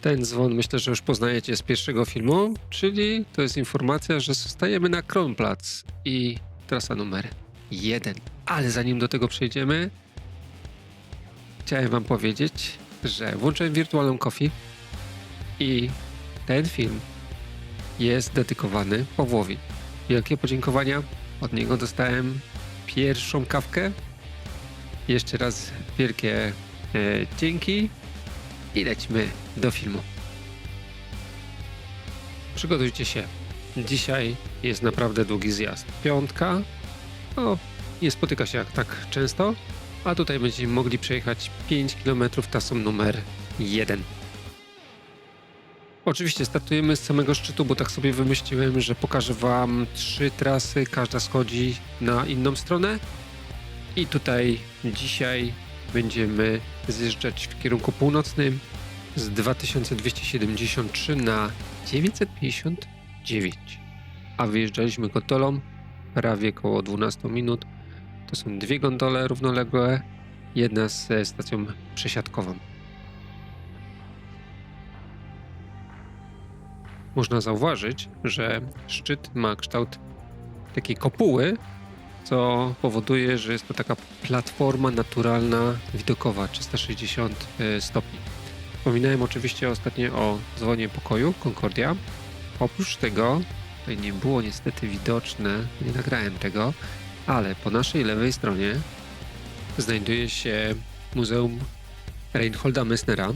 Ten dzwon myślę, że już poznajecie z pierwszego filmu, czyli to jest informacja, że zostajemy na Kronplatz i trasa numer 1. Ale zanim do tego przejdziemy, chciałem wam powiedzieć, że włączyłem Virtualną Coffee i ten film jest dedykowany Pawłowi. Wielkie podziękowania. Od niego dostałem pierwszą kawkę. Jeszcze raz wielkie dzięki i lecimy do filmu. Przygotujcie się. Dzisiaj jest naprawdę długi zjazd. Piątka, nie spotyka się tak często, a tutaj będziemy mogli przejechać 5 km trasą numer 1. Oczywiście startujemy z samego szczytu, bo tak sobie wymyśliłem, że pokażę wam 3 trasy, każda schodzi na inną stronę. I tutaj dzisiaj będziemy zjeżdżać w kierunku północnym z 2273 na 959. A wyjeżdżaliśmy gondolą prawie około 12 minut. To są 2 gondole równoległe, jedna ze stacją przesiadkową. Można zauważyć, że szczyt ma kształt takiej kopuły, co powoduje, że jest to taka platforma naturalna, widokowa, 360 stopni. Wspominałem oczywiście ostatnio o dzwonie pokoju Concordia. Oprócz tego, tutaj nie było niestety widoczne, nie nagrałem tego, ale po naszej lewej stronie znajduje się Muzeum Reinholda Messnera,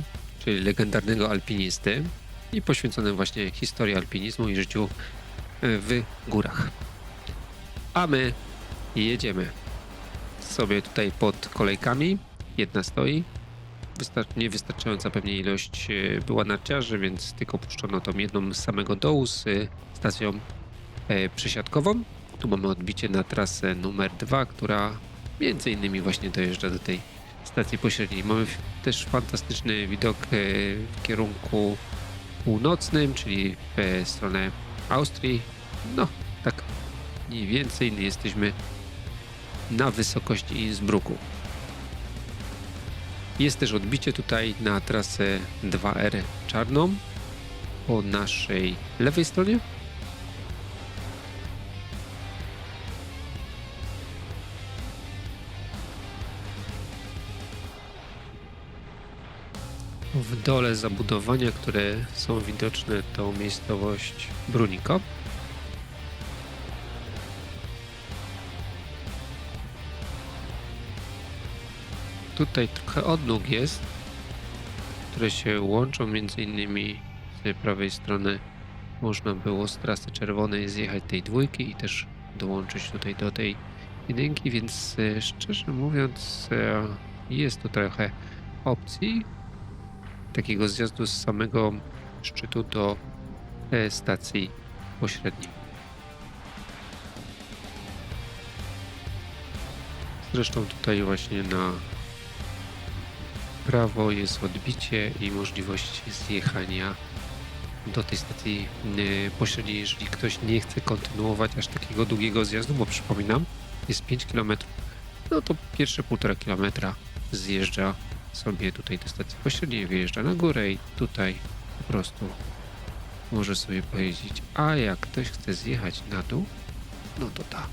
czyli legendarnego alpinisty i poświęcone właśnie historii alpinizmu i życiu w górach. A my jedziemy sobie tutaj pod kolejkami. Jedna stoi. Niewystarczająca pewnie ilość była narciarzy, więc tylko puszczono tą jedną z samego dołu z stacją przesiadkową. Tu mamy odbicie na trasę numer 2, która między innymi właśnie dojeżdża do tej stacji pośredniej. Mamy też fantastyczny widok w kierunku północnym, czyli w stronę Austrii. No, tak mniej więcej jesteśmy na wysokości Innsbrucku. Jest też odbicie tutaj na trasę 2R czarną po naszej lewej stronie. W dole zabudowania, które są widoczne, to miejscowość Bruniko. Tutaj trochę odnóg jest, które się łączą, między innymi z prawej strony można było z trasy czerwonej zjechać tej dwójki i też dołączyć tutaj do tej jedynki, więc szczerze mówiąc jest tu trochę opcji takiego zjazdu z samego szczytu do stacji pośredniej. Zresztą tutaj właśnie na prawo jest odbicie i możliwość zjechania do tej stacji pośredniej, jeżeli ktoś nie chce kontynuować aż takiego długiego zjazdu, bo przypominam, jest 5 km, no to pierwsze 1,5 km zjeżdża sobie tutaj do stacji pośredniej, wyjeżdża na górę i tutaj po prostu może sobie pojeździć. A jak ktoś chce zjechać na dół, no to ta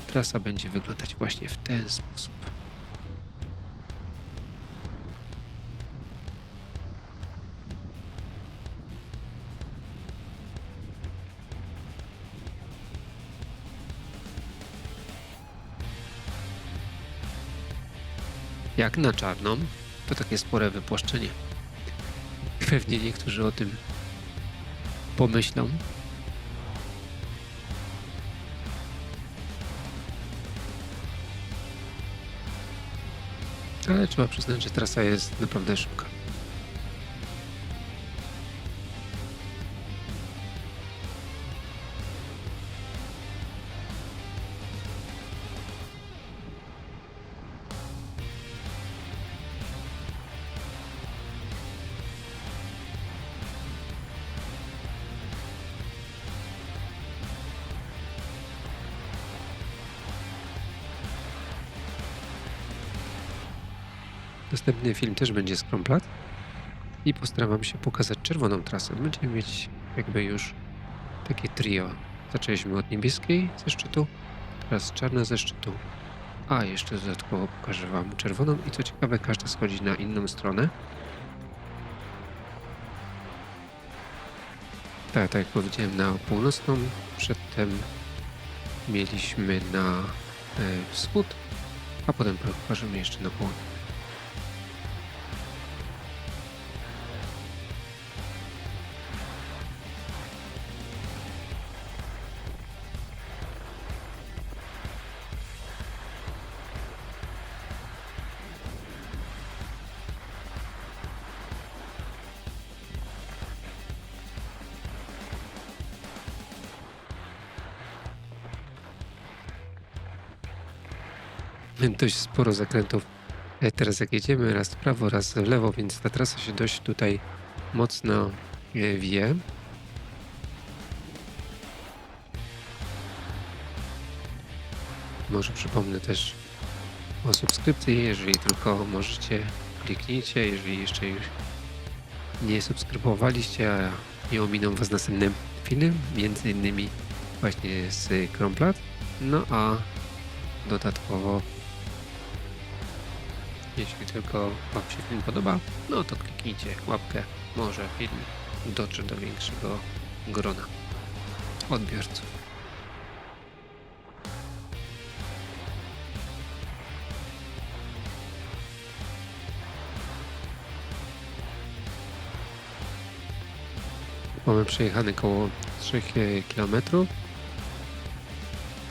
trasa będzie wyglądać właśnie w ten sposób. Jak na czarną, to takie spore wypłaszczenie. Pewnie niektórzy o tym pomyślą. Ale trzeba przyznać, że trasa jest naprawdę szybka. Następny film też będzie z Kronplatz. i postaram się pokazać czerwoną trasę. Będziemy mieć jakby już takie trio. Zaczęliśmy od niebieskiej ze szczytu, teraz czarna ze szczytu, a jeszcze dodatkowo pokażę Wam czerwoną i co ciekawe, każda schodzi na inną stronę. Tak jak powiedziałem, na północną, przedtem mieliśmy na wschód, a potem pokażemy jeszcze na południe. Dość sporo zakrętów. Teraz jak jedziemy raz w prawo, raz w lewo, więc ta trasa się dość tutaj mocno wije. Może przypomnę też o subskrypcji, jeżeli tylko możecie, kliknijcie, jeżeli jeszcze już nie subskrybowaliście, a nie ominą Was następne filmy, między innymi właśnie z Kronplac. No a dodatkowo, jeśli tylko Wam się film podoba, no to kliknijcie łapkę, może film dotrze do większego grona odbiorców. Mamy przejechane około 3 km,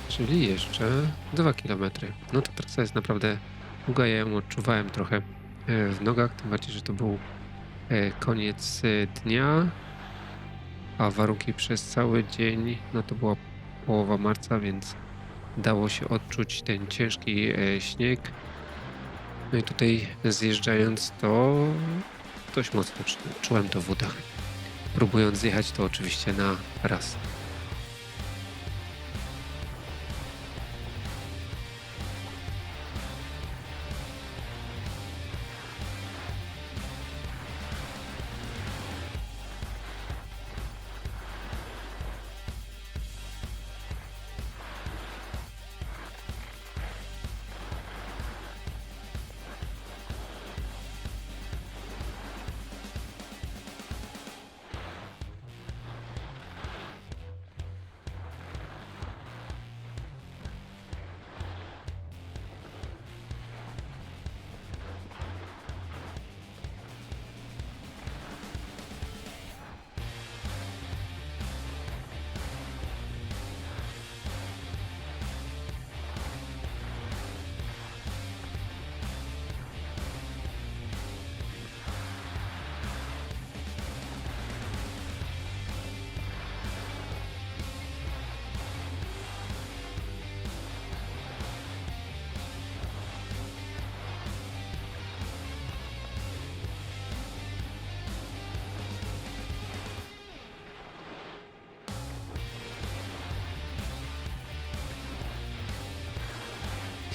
czyli jeszcze 2 km. No to trasa jest naprawdę długa, ja ją odczuwałem trochę w nogach, tym bardziej, że to był koniec dnia, a warunki przez cały dzień, no to była połowa marca, więc dało się odczuć ten ciężki śnieg. No i tutaj zjeżdżając to dość mocno czułem to w udach. Próbując zjechać to oczywiście na raz.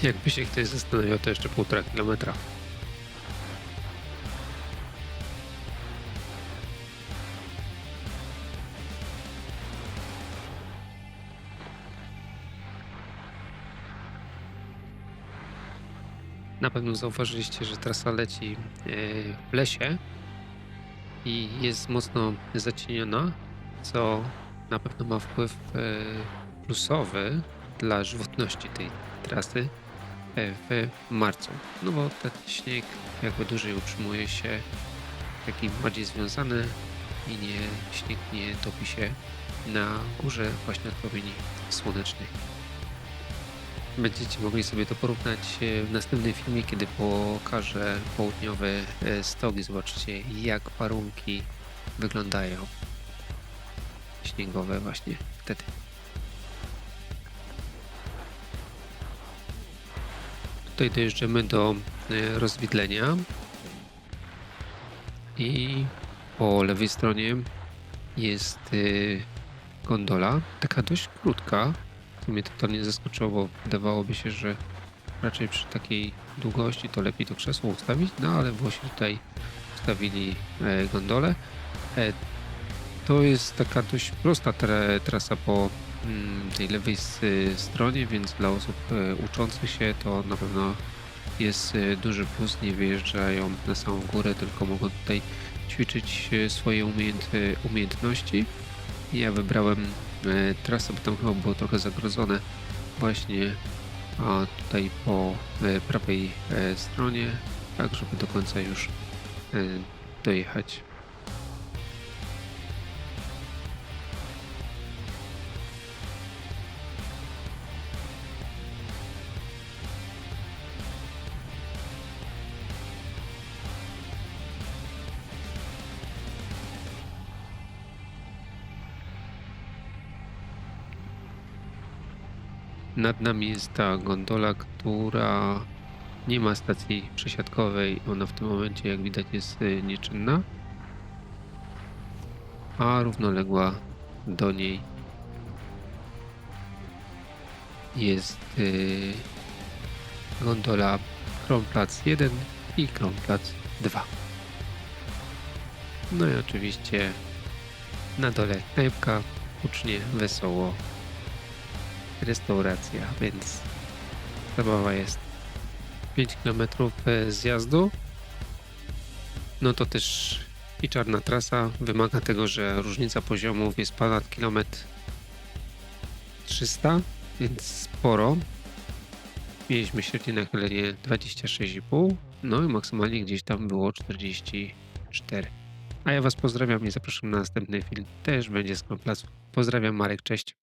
Jakby się ktoś zastanawiał, to jeszcze 1,5 kilometra. Na pewno zauważyliście, że trasa leci w lesie i jest mocno zacieniona, co na pewno ma wpływ plusowy dla żywotności tej trasy w marcu. No bo ten śnieg jakby dłużej utrzymuje się taki bardziej związany i śnieg nie topi się na górze właśnie od promieni słonecznych. Będziecie mogli sobie to porównać w następnym filmie, kiedy pokażę południowy stok i zobaczycie, jak warunki wyglądają śniegowe właśnie wtedy. Tutaj dojeżdżamy do rozwidlenia i po lewej stronie jest gondola, taka dość krótka. To mnie totalnie zaskoczyło, bo wydawałoby się, że raczej przy takiej długości to lepiej to krzesło ustawić, no ale było się tutaj ustawili gondolę. E, To jest taka dość prosta trasa po tej lewej stronie, więc dla osób uczących się to na pewno jest duży plus. Nie wyjeżdżają na samą górę, tylko mogą tutaj ćwiczyć swoje umiejętności. Ja wybrałem trasę, bo tam chyba było trochę zagrodzone właśnie tutaj po prawej stronie, tak żeby do końca już dojechać. Nad nami jest ta gondola, która nie ma stacji przesiadkowej. Ona w tym momencie, jak widać, jest nieczynna, a równoległa do niej jest gondola Kronplatz 1 i Kronplatz 2. No i oczywiście na dole knajpka, hucznie, wesoło, restauracja, więc zabawa jest. 5 km zjazdu, no to też i czarna trasa wymaga tego, że różnica poziomów jest ponad 1,3 m, więc sporo. Mieliśmy średnie nachylenie 26,5, no i maksymalnie gdzieś tam było 44. A ja Was pozdrawiam i zapraszam na następny film. Też będzie z Kronplacu. Pozdrawiam, Marek, cześć.